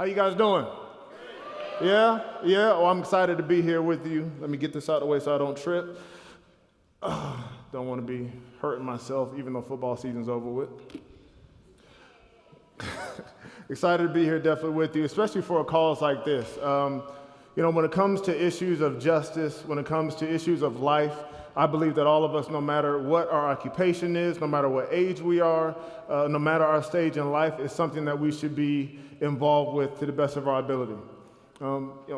How you guys doing? Yeah? Well, I'm excited to be here with you. Let me get this out of the way so I don't trip. Don't want to be hurting myself, even though football season's over with. Excited to be here definitely with you, especially for a cause like this. When it comes to issues of justice, when it comes to issues of life, I believe that all of us, no matter what our occupation is, no matter what age we are, no matter our stage in life, is something that we should be involved with to the best of our ability.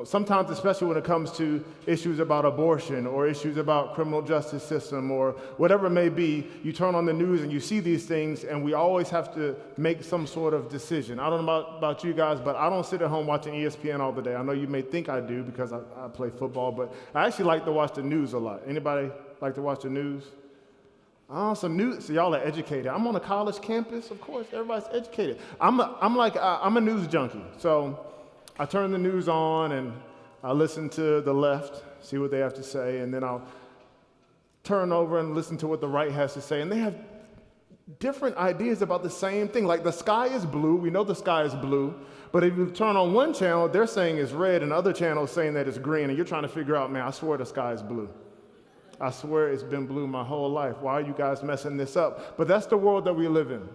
Sometimes, especially when it comes to issues about abortion or issues about criminal justice system or whatever it may be, you turn on the news and you see these things, and we always have to make some sort of decision. I don't know about you guys, but I don't sit at home watching ESPN all the day. I know you may think I do because I play football, but I actually like to watch the news a lot. Anybody like to watch the news? Some news. So y'all are educated. I'm on a college campus, of course. Everybody's educated. I'm a news junkie. So I turn the news on and I listen to the left, see what they have to say, and then I'll turn over and listen to what the right has to say. And they have different ideas about the same thing. Like the sky is blue. We know the sky is blue. But if you turn on one channel, they're saying it's red, and the other channel is saying that it's green. And you're trying to figure out, man, I swear the sky is blue. I swear it's been blue my whole life. Why are you guys messing this up? But that's the world that we live in.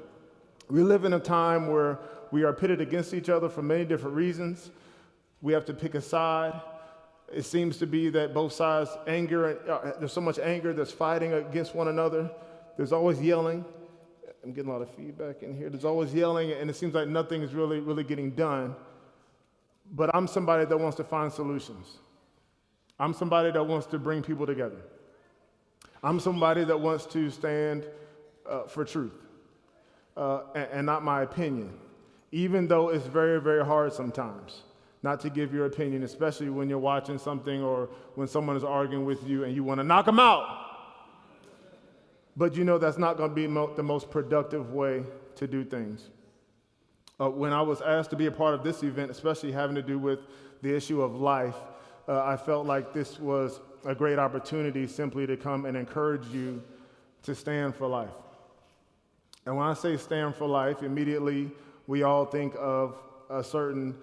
We live in a time where we are pitted against each other for many different reasons. We have to pick a side. It seems to be that both sides there's so much anger that's fighting against one another. There's always yelling. I'm getting a lot of feedback in here. There's always yelling, and it seems like nothing is really getting done. But I'm somebody that wants to find solutions. I'm somebody that wants to bring people together. I'm somebody that wants to stand for truth and not my opinion, even though it's very, very hard sometimes not to give your opinion, especially when you're watching something or when someone is arguing with you and you want to knock them out. But you know that's not going to be the most productive way to do things. When I was asked to be a part of this event, especially having to do with the issue of life, I felt like this was a great opportunity simply to come and encourage you to stand for life. And when I say stand for life, immediately we all think of a certain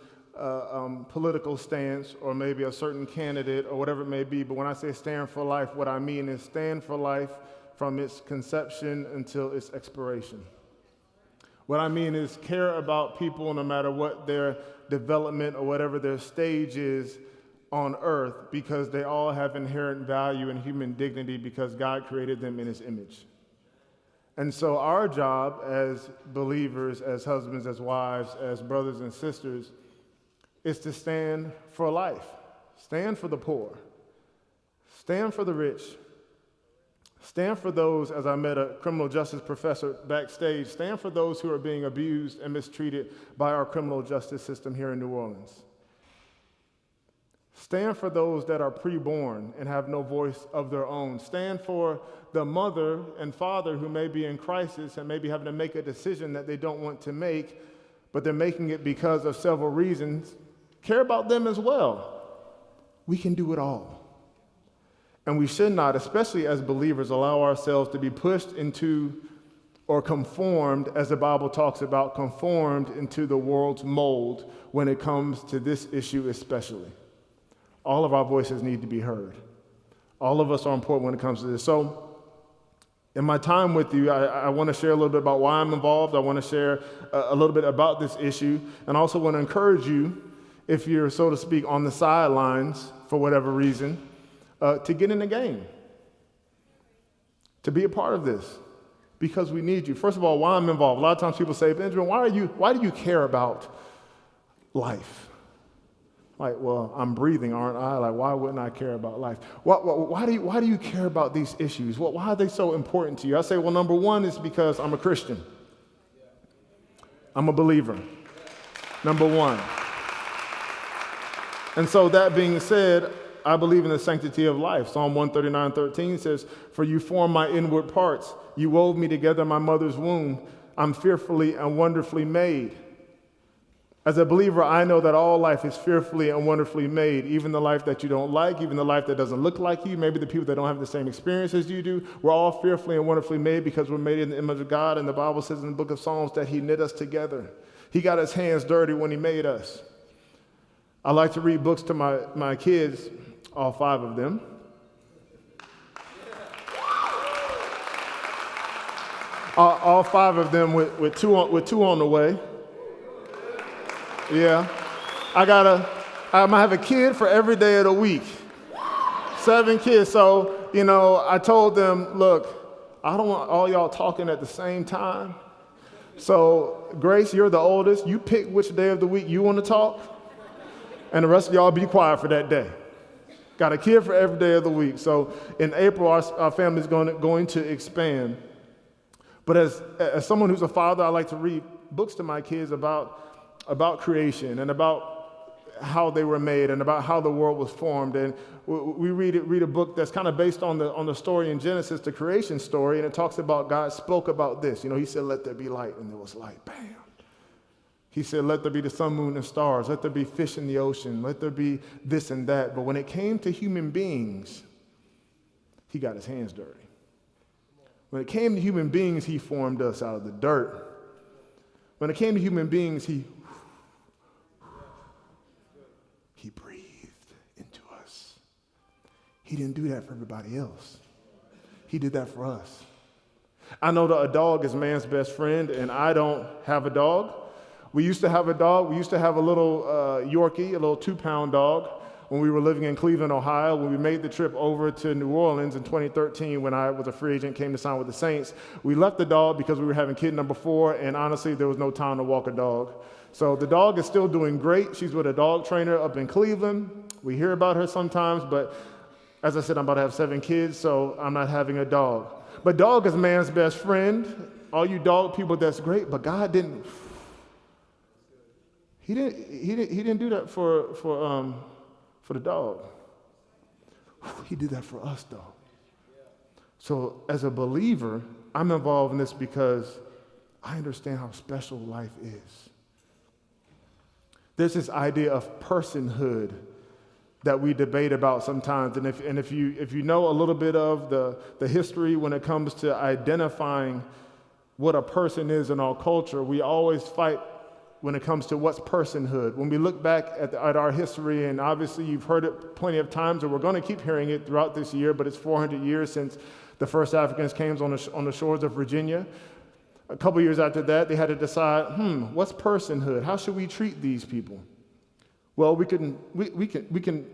political stance or maybe a certain candidate or whatever it may be. But when I say stand for life, what I mean is stand for life from its conception until its expiration. What I mean is care about people no matter what their development or whatever their stage is on earth, because they all have inherent value and human dignity because God created them in his image. And so our job as believers, as husbands, as wives, as brothers and sisters, is to stand for life, stand for the poor, stand for the rich, stand for those, as I met a criminal justice professor backstage, stand for those who are being abused and mistreated by our criminal justice system here in New Orleans. Stand for those that are preborn and have no voice of their own. Stand for the mother and father who may be in crisis and may be having to make a decision that they don't want to make, but they're making it because of several reasons. Care about them as well. We can do it all. And we should not, especially as believers, allow ourselves to be pushed into or conformed, as the Bible talks about, conformed into the world's mold when it comes to this issue especially. All of our voices need to be heard. All of us are important when it comes to this. So in my time with you, I want to share a little bit about why I'm involved. I want to share a little bit about this issue, and also want to encourage you, if you're, so to speak, on the sidelines for whatever reason, to get in the game, to be a part of this, because we need you. First of all, why I'm involved. A lot of times people say, Benjamin, why do you care about life? Like, well, I'm breathing, aren't I? Like, why wouldn't I care about life? Why do you care about these issues? Why are they so important to you? I say, well, number one is because I'm a Christian. I'm a believer. Number one. And so that being said, I believe in the sanctity of life. Psalm 139:13 says, for you formed my inward parts. You wove me together in my mother's womb. I'm fearfully and wonderfully made. As a believer, I know that all life is fearfully and wonderfully made, even the life that you don't like, even the life that doesn't look like you, maybe the people that don't have the same experience as you do. We're all fearfully and wonderfully made because we're made in the image of God, and the Bible says in the book of Psalms that he knit us together. He got his hands dirty when he made us. I like to read books to my kids, all 5 of them. All 5 of them with two on the way. Yeah. I might have a kid for every day of the week. 7 kids. So, I told them, look, I don't want all y'all talking at the same time. So, Grace, you're the oldest. You pick which day of the week you want to talk, and the rest of y'all be quiet for that day. Got a kid for every day of the week. So, in April, our family is going to expand. But as someone who's a father, I like to read books to my kids about creation and about how they were made and about how the world was formed. And we read a book that's kind of based on the story in Genesis, the creation story, and it talks about God spoke about this. He said, let there be light, and there was light. Bam. He said, let there be the sun, moon, and stars. Let there be fish in the ocean. Let there be this and that. But when it came to human beings, he got his hands dirty. When it came to human beings, he formed us out of the dirt. When it came to human beings, he breathed into us. He didn't do that for everybody else. He did that for us. I know that a dog is man's best friend, and I don't have a dog. We used to have a dog. We used to have a little Yorkie, a little 2-pound dog, when we were living in Cleveland, Ohio. When we made the trip over to New Orleans in 2013, when I was a free agent, came to sign with the Saints, we left the dog because we were having kid number 4, and honestly, there was no time to walk a dog. So the dog is still doing great. She's with a dog trainer up in Cleveland. We hear about her sometimes, but as I said, I'm about to have 7 kids, so I'm not having a dog. But dog is man's best friend. All you dog people, that's great, but God didn't. He didn't do that for the dog. He did that for us, though. So as a believer, I'm involved in this because I understand how special life is. There's this idea of personhood that we debate about sometimes, and if you know a little bit of the history when it comes to identifying what a person is in our culture, we always fight when it comes to what's personhood. When we look back at our history, and obviously you've heard it plenty of times, and we're going to keep hearing it throughout this year, but it's 400 years since the first Africans came on the shores of Virginia. A couple years after that, they had to decide, what's personhood? How should we treat these people? Well, we can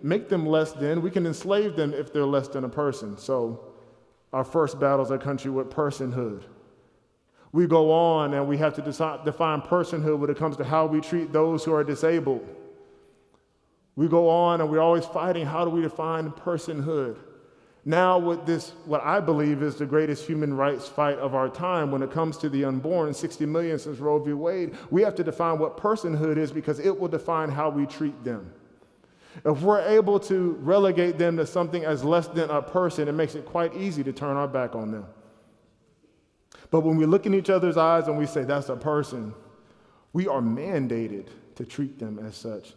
make them less than, we can enslave them if they're less than a person. So our first battle as a country with personhood. We go on and we have to define personhood when it comes to how we treat those who are disabled. We go on and we're always fighting, how do we define personhood? Now with this, what I believe is the greatest human rights fight of our time when it comes to the unborn, 60 million since Roe v. Wade, we have to define what personhood is because it will define how we treat them. If we're able to relegate them to something as less than a person, it makes it quite easy to turn our back on them. But when we look in each other's eyes and we say, that's a person, we are mandated to treat them as such.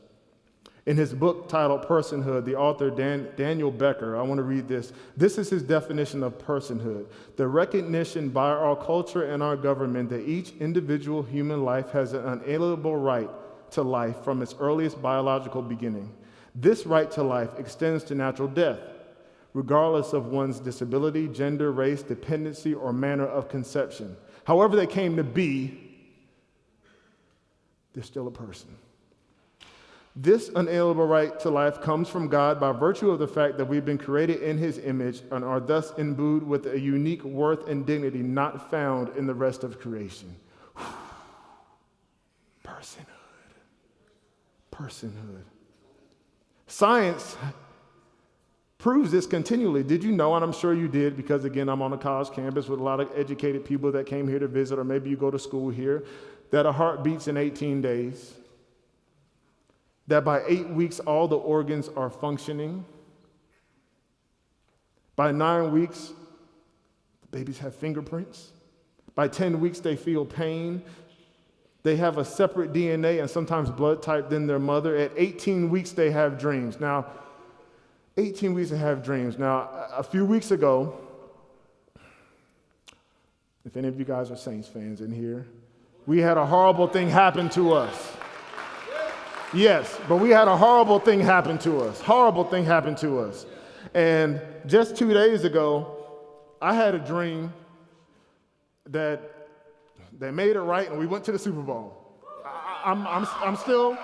In his book titled Personhood, the author Daniel Becker, I want to read this. This is his definition of personhood: the recognition by our culture and our government that each individual human life has an unalienable right to life from its earliest biological beginning. This right to life extends to natural death, regardless of one's disability, gender, race, dependency, or manner of conception. However they came to be, they're still a person. This unalienable right to life comes from God by virtue of the fact that we've been created in his image and are thus imbued with a unique worth and dignity not found in the rest of creation. Personhood. Science proves this continually. Did you know, and I'm sure you did because, again, I'm on a college campus with a lot of educated people that came here to visit, or maybe you go to school here, that a heart beats in 18 days. That by 8 weeks, all the organs are functioning. By 9 weeks, the babies have fingerprints. By 10 weeks, they feel pain. They have a separate DNA and sometimes blood type than their mother. At 18 weeks, they have dreams. Now, 18 weeks to have dreams. Now, a few weeks ago, if any of you guys are Saints fans in here, we had a horrible thing happen to us. Yes, but we had a horrible thing happen to us. Horrible thing happened to us. And just 2 days ago, I had a dream that they made it right and we went to the Super Bowl. I'm still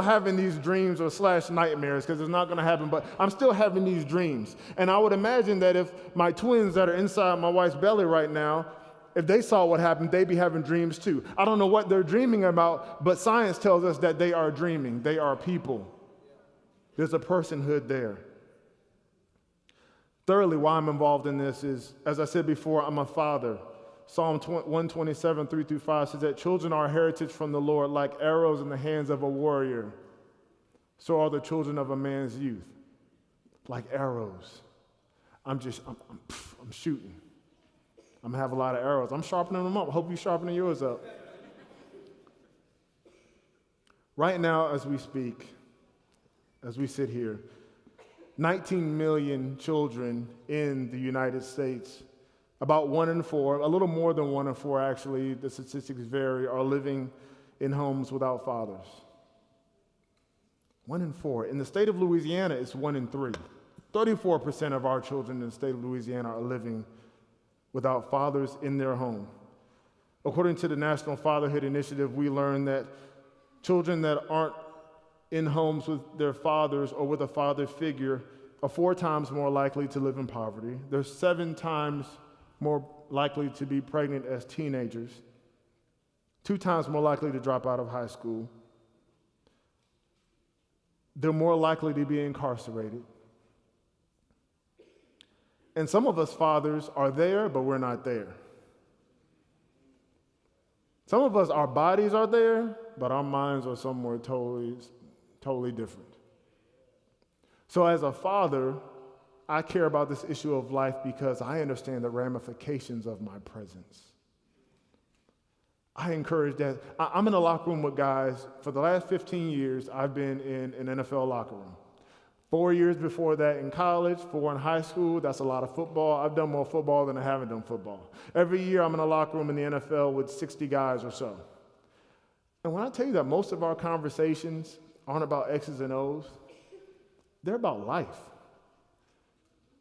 having these dreams or slash nightmares because it's not going to happen, but I'm still having these dreams. And I would imagine that if my twins that are inside my wife's belly right now, if they saw what happened, they'd be having dreams too. I don't know what they're dreaming about, but science tells us that they are dreaming. They are people. There's a personhood there. Thirdly, why I'm involved in this is, as I said before, I'm a father. Psalm 127, 3-5 says that children are a heritage from the Lord, like arrows in the hands of a warrior. So are the children of a man's youth, like arrows. I'm shooting. I'm gonna have a lot of arrows. I'm sharpening them up. I hope you're sharpening yours up. Right now, as we speak, as we sit here, 19 million children in the United States, about 1 in 4, a little more than 1 in 4 actually, the statistics vary, are living in homes without fathers. 1 in 4. In the state of Louisiana, it's 1 in 3. 34% of our children in the state of Louisiana are living without fathers in their home. According to the National Fatherhood Initiative, we learned that children that aren't in homes with their fathers or with a father figure are 4 times more likely to live in poverty. They're 7 times more likely to be pregnant as teenagers, 2 times more likely to drop out of high school. They're more likely to be incarcerated. And some of us fathers are there, but we're not there. Some of us, our bodies are there, but our minds are somewhere totally different. So as a father, I care about this issue of life because I understand the ramifications of my presence. I encourage that. I'm in a locker room with guys. For the last 15 years, I've been in an NFL locker room. 4 years before that in college, 4 in high school. That's a lot of football. I've done more football than I haven't done football. Every year I'm in a locker room in the NFL with 60 guys or so. And when I tell you that most of our conversations aren't about X's and O's, they're about life.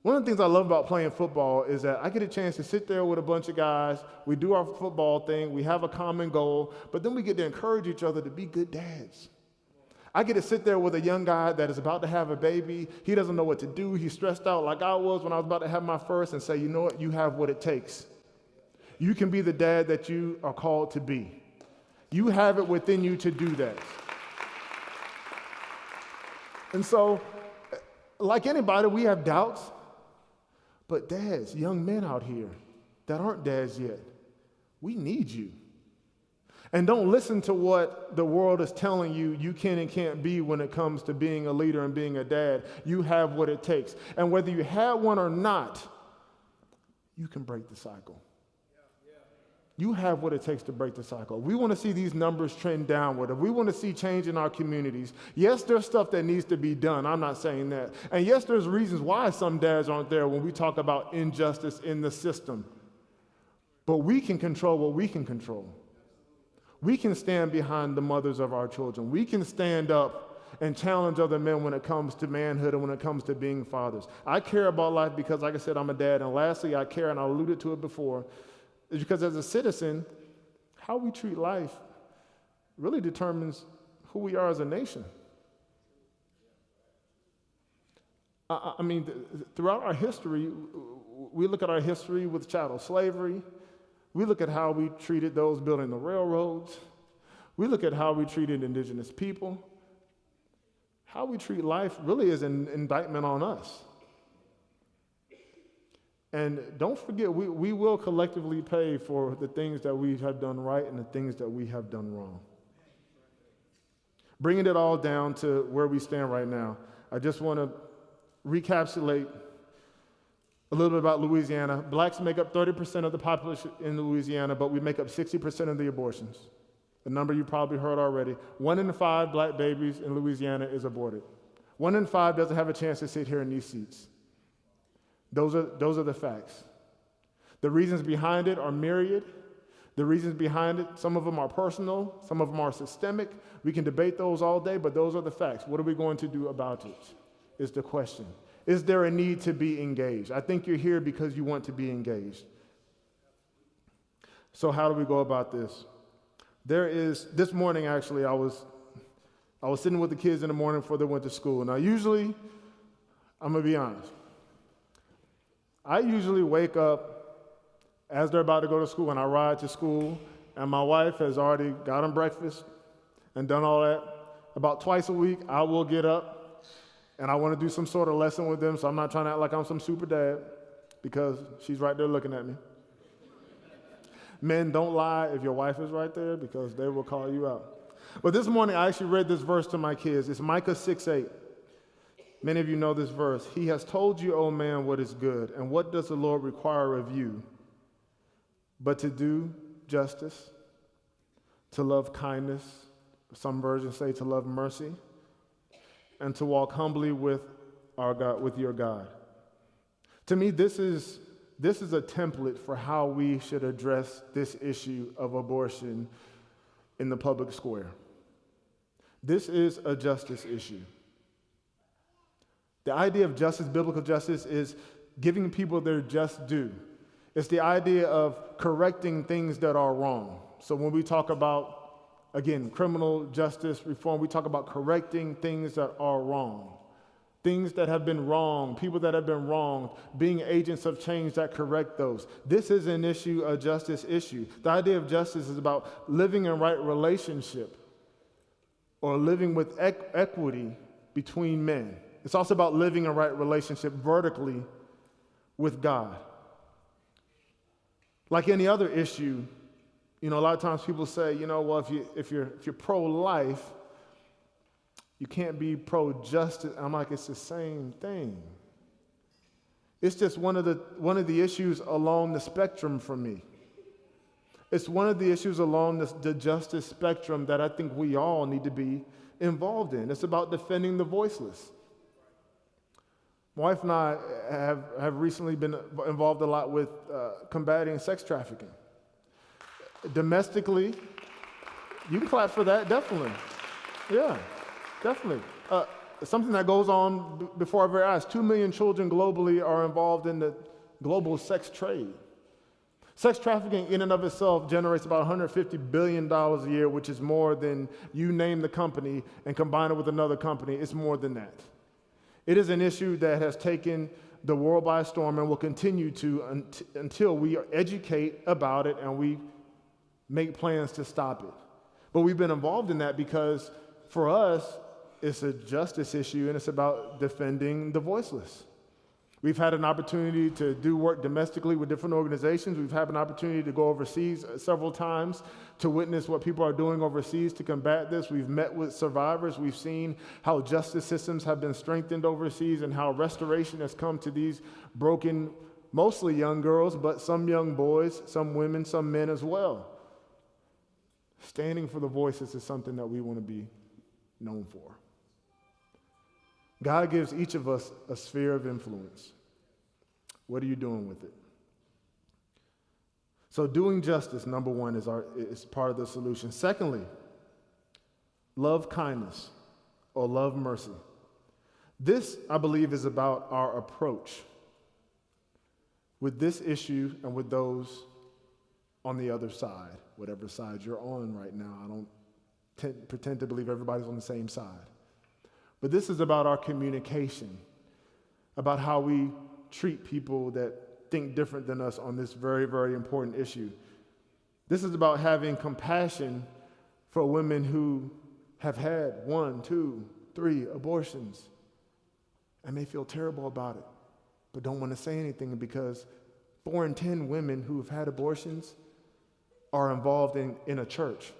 One of the things I love about playing football is that I get a chance to sit there with a bunch of guys, we do our football thing, we have a common goal, but then we get to encourage each other to be good dads. I get to sit there with a young guy that is about to have a baby. He doesn't know what to do. He's stressed out like I was when I was about to have my first, and say, you know what? You have what it takes. You can be the dad that you are called to be. You have it within you to do that. And so, like anybody, we have doubts. But dads, young men out here that aren't dads yet, we need you. And don't listen to what the world is telling you you can and can't be when it comes to being a leader and being a dad. You have what it takes. And whether you have one or not, you can break the cycle. You have what it takes to break the cycle. We want to see these numbers trend downward. If we want to see change in our communities, yes, there's stuff that needs to be done. I'm not saying that. And yes, there's reasons why some dads aren't there when we talk about injustice in the system. But we can control what we can control. We can stand behind the mothers of our children. We can stand up and challenge other men when it comes to manhood and when it comes to being fathers. I care about life because, like I said, I'm a dad. And lastly, I care, and I alluded to it before, is because as a citizen, how we treat life really determines who we are as a nation. I mean, throughout our history, we look at our history with chattel slavery. We look at how we treated those building the railroads. We look at how we treated indigenous people. How we treat life really is an indictment on us. And don't forget, we will collectively pay for the things that we have done right and the things that we have done wrong. Bringing it all down to where we stand right now, I just want to recapitulate a little bit about Louisiana. Blacks make up 30% of the population in Louisiana, but we make up 60% of the abortions. The number you probably heard already. 1 in 5 black babies in Louisiana is aborted. 1 in 5 doesn't have a chance to sit here in these seats. Those are the facts. The reasons behind it are myriad. The reasons behind it, some of them are personal, some of them are systemic. We can debate those all day, but those are the facts. What are we going to do about it is the question. Is there a need to be engaged? I think you're here because you want to be engaged. So how do we go about this? This morning actually, I was sitting with the kids in the morning before they went to school. Now usually, I'm gonna be honest, I usually wake up as they're about to go to school, and I ride to school, and my wife has already got them breakfast and done all that. About twice a week, I will get up, and I want to do some sort of lesson with them, so I'm not trying to act like I'm some super dad, because she's right there looking at me. Men, don't lie if your wife is right there, because they will call you out. But this morning, I actually read this verse to my kids. It's Micah 6:8. Many of you know this verse. He has told you, O man, what is good, and what does the Lord require of you? But to do justice, to love kindness, some versions say to love mercy, and to walk humbly with our God, with your God. To me, this is a template for how we should address this issue of abortion in the public square. This is a justice issue. The idea of justice, biblical justice, is giving people their just due. It's the idea of correcting things that are wrong. So when we talk about, again, criminal justice reform, we talk about correcting things that are wrong. Things that have been wrong, people that have been wronged, being agents of change that correct those. This is an issue, a justice issue. The idea of justice is about living in right relationship or living with equity between men. It's also about living in right relationship vertically with God. Like any other issue, a lot of times people say, well, if you're pro-life, you can't be pro-justice. I'm like, it's the same thing. It's just one of the issues along the spectrum for me. It's one of the issues along the justice spectrum that I think we all need to be involved in. It's about defending the voiceless. My wife and I have recently been involved a lot with combating sex trafficking. Domestically, you can clap for that, definitely. Yeah, definitely. Something that goes on before our very eyes. 2 million children globally are involved in the global sex trade. Sex trafficking in and of itself generates about $150 billion a year, which is more than you name the company and combine it with another company. It's more than that. It is an issue that has taken the world by storm and will continue to until we educate about it and we make plans to stop it. But we've been involved in that because for us, it's a justice issue and it's about defending the voiceless. We've had an opportunity to do work domestically with different organizations. We've had an opportunity to go overseas several times to witness what people are doing overseas to combat this. We've met with survivors. We've seen how justice systems have been strengthened overseas and how restoration has come to these broken, mostly young girls, but some young boys, some women, some men as well. Standing for the voices is something that we want to be known for. God gives each of us a sphere of influence. What are you doing with it? So doing justice, number one, is part of the solution. Secondly, love kindness or love mercy. This, I believe, is about our approach with this issue and with those on the other side, whatever side you're on right now. I don't pretend to believe everybody's on the same side. But this is about our communication, about how we treat people that think different than us on this very, very important issue. This is about having compassion for women who have had 1, 2, 3 abortions and may feel terrible about it, but don't want to say anything because 4 in 10 women who have had abortions are involved in a church.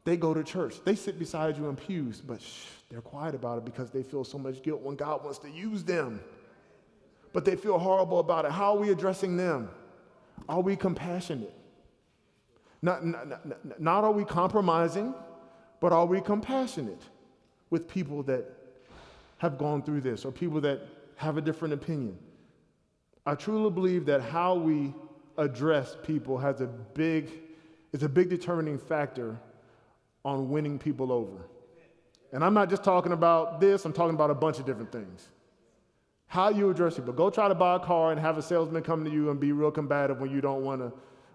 They go to church. They sit beside you in pews, but they're quiet about it because they feel so much guilt when God wants to use them. But they feel horrible about it. How are we addressing them? Are we compassionate? Not are we compromising, but are we compassionate with people that have gone through this or people that have a different opinion? I truly believe that how we address people has a big is a big determining factor on winning people over. And I'm not just talking about this, I'm talking about a bunch of different things. How you address people. Go try to buy a car and have a salesman come to you and be real combative when you don't want to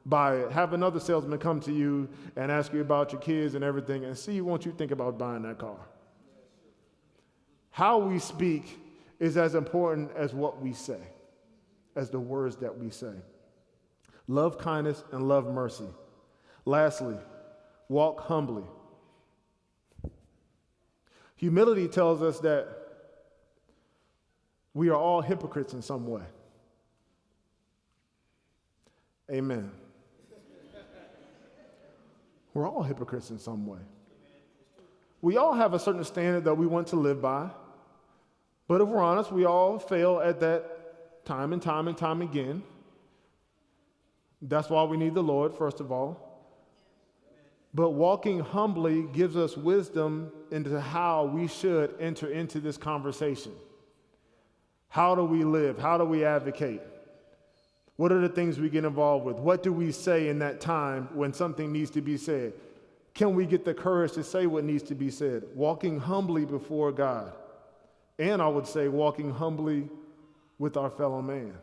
buy it. Have another salesman come to you and ask you about your kids and everything and see what you think about buying that car. How we speak is as important as what we say, as the words that we say. Love kindness and love mercy. Lastly, walk humbly. Humility tells us that we are all hypocrites in some way. Amen. We're all hypocrites in some way. We all have a certain standard that we want to live by, but if we're honest, we all fail at that time and time again. That's why we need the Lord, first of all. But walking humbly gives us wisdom into how we should enter into this conversation. How do we live? How do we advocate? What are the things we get involved with? What do we say in that time when something needs to be said? Can we get the courage to say what needs to be said? Walking humbly before God. And I would say walking humbly with our fellow man.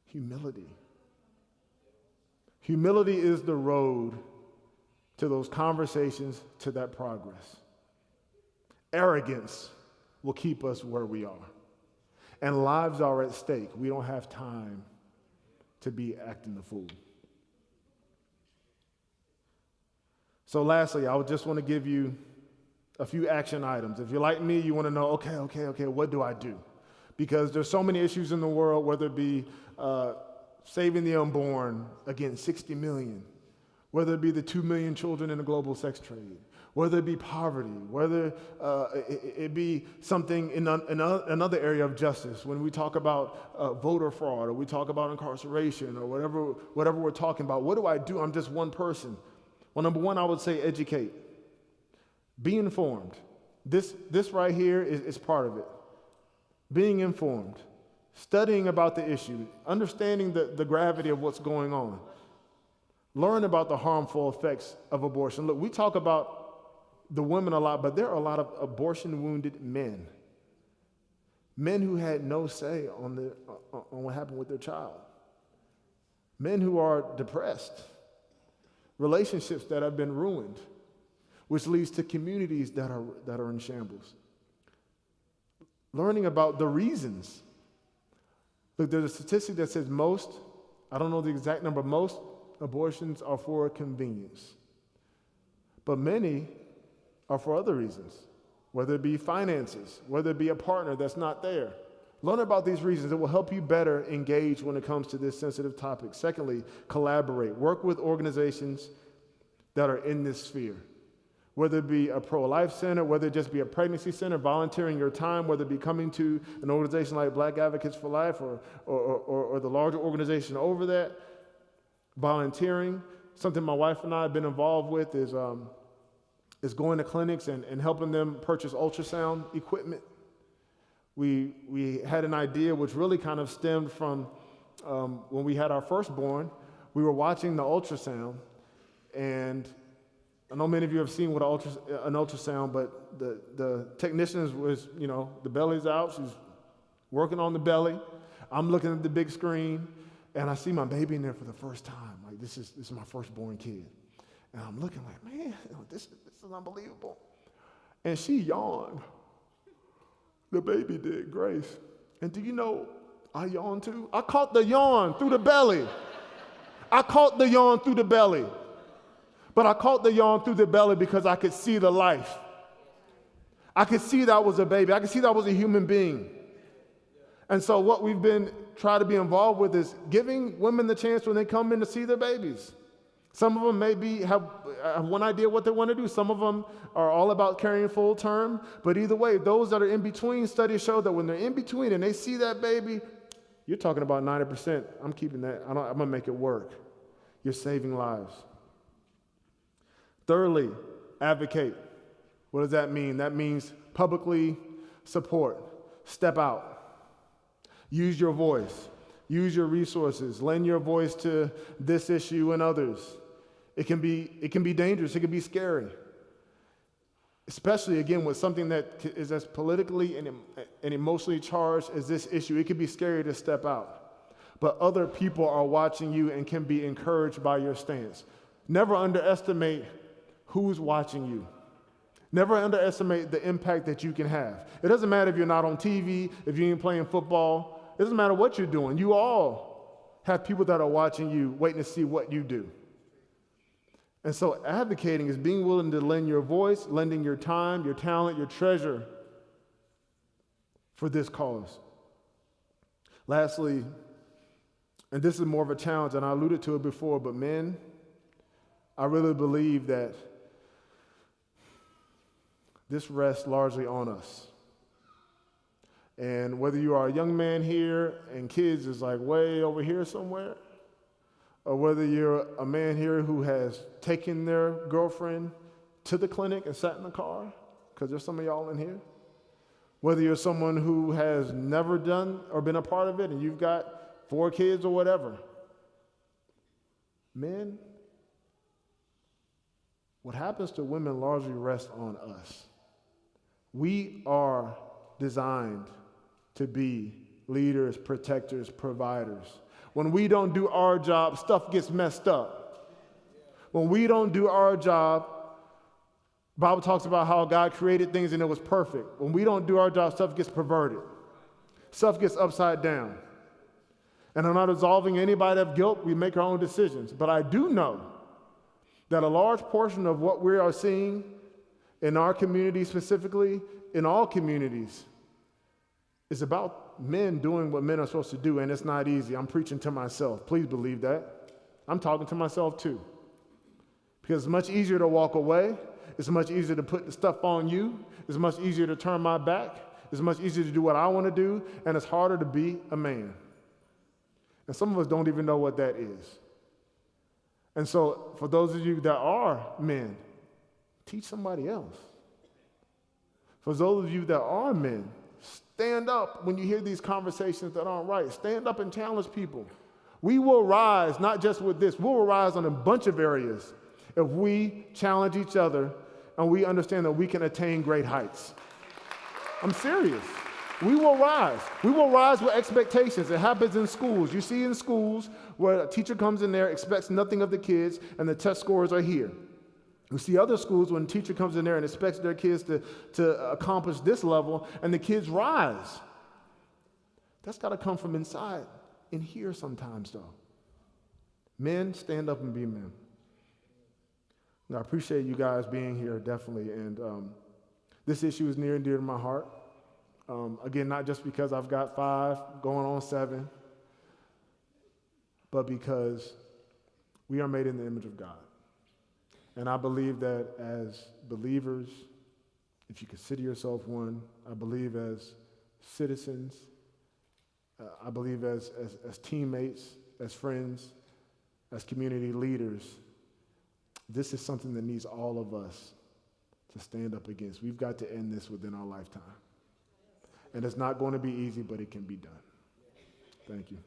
Humility. Humility is the road to those conversations, to that progress. Arrogance will keep us where we are. And lives are at stake. We don't have time to be acting the fool. So lastly, I would just want to give you a few action items. If you're like me, you want to know, okay, what do I do? Because there's so many issues in the world, whether it be saving the unborn, again, 60 million, whether it be the 2 million children in the global sex trade, whether it be poverty, whether it be something in another area of justice, when we talk about voter fraud, or we talk about incarceration, or whatever we're talking about. What do I do? I'm just one person. Well, number one, I would say educate. Be informed. This right here is part of it. Being informed, studying about the issue, understanding the gravity of what's going on. Learn about the harmful effects of abortion. Look, we talk about the women a lot, but there are a lot of abortion-wounded men. Men who had no say on what happened with their child. Men who are depressed. Relationships that have been ruined, which leads to communities that are in shambles. Learning about the reasons. Look, there's a statistic that says most, I don't know the exact number, most abortions are for convenience. But many are for other reasons, whether it be finances, whether it be a partner that's not there. Learn about these reasons. It will help you better engage when it comes to this sensitive topic. Secondly, collaborate. Work with organizations that are in this sphere, whether it be a pro-life center, whether it just be a pregnancy center, volunteering your time, whether it be coming to an organization like Black Advocates for Life or the larger organization over that. Volunteering. Something my wife and I have been involved with is going to clinics and helping them purchase ultrasound equipment. We had an idea which really kind of stemmed from when we had our firstborn. We were watching the ultrasound, and I know many of you have seen what an ultrasound, but the technician was, the belly's out. She's working on the belly. I'm looking at the big screen, and I see my baby in there for the first time. Like, this is my firstborn kid. And I'm looking like, man, this is unbelievable. And she yawned. The baby did, Grace. And do you know, I yawned too? I caught the yawn through the belly. But I caught the yawn through the belly because I could see the life. I could see that was a baby. I could see that was a human being. And so what we've been trying to be involved with is giving women the chance when they come in to see their babies. Some of them have one idea what they want to do. Some of them are all about carrying full term. But either way, those that are in between, studies show that when they're in between and they see that baby, you're talking about 90%. I'm keeping that. I'm going to make it work. You're saving lives. Thirdly, advocate. What does that mean? That means publicly support. Step out. Use your voice. Use your resources. Lend your voice to this issue and others. It can be dangerous. It can be scary. Especially, again, with something that is as politically and emotionally charged as this issue. It can be scary to step out. But other people are watching you and can be encouraged by your stance. Never underestimate who's watching you. Never underestimate the impact that you can have. It doesn't matter if you're not on TV, if you ain't playing football. It doesn't matter what you're doing. You all have people that are watching you, waiting to see what you do. And so advocating is being willing to lend your voice, lending your time, your talent, your treasure for this cause. Lastly, and this is more of a challenge, and I alluded to it before, but men, I really believe that this rests largely on us. And whether you are a young man here and kids is like way over here somewhere, or whether you're a man here who has taken their girlfriend to the clinic and sat in the car, because there's some of y'all in here, whether you're someone who has never done or been a part of it and you've got 4 kids or whatever, men, what happens to women largely rests on us. We are designed to be leaders, protectors, providers. When we don't do our job, stuff gets messed up. When we don't do our job, the Bible talks about how God created things and it was perfect. When we don't do our job, stuff gets perverted. Stuff gets upside down. And I'm not absolving anybody of guilt. We make our own decisions. But I do know that a large portion of what we are seeing in our community specifically, in all communities, is about men doing what men are supposed to do, and it's not easy. I'm preaching to myself. Please believe that. I'm talking to myself too. Because it's much easier to walk away. It's much easier to put the stuff on you. It's much easier to turn my back. It's much easier to do what I want to do, and it's harder to be a man. And some of us don't even know what that is. And so for those of you that are men, teach somebody else. For those of you that are men, stand up when you hear these conversations that aren't right. Stand up and challenge people. We will rise, not just with this, we will rise on a bunch of areas if we challenge each other and we understand that we can attain great heights. I'm serious. We will rise. We will rise with expectations. It happens in schools. You see in schools where a teacher comes in there, expects nothing of the kids, and the test scores are here. We see other schools when a teacher comes in there and expects their kids to accomplish this level, and the kids rise. That's got to come from inside. In here sometimes, though. Men, stand up and be men. Now, I appreciate you guys being here, definitely, and this issue is near and dear to my heart. Again, not just because I've got 5 going on 7, but because we are made in the image of God. And I believe that as believers, if you consider yourself one, I believe as citizens, I believe as teammates, as friends, as community leaders, this is something that needs all of us to stand up against. We've got to end this within our lifetime. And it's not going to be easy, but it can be done. Thank you.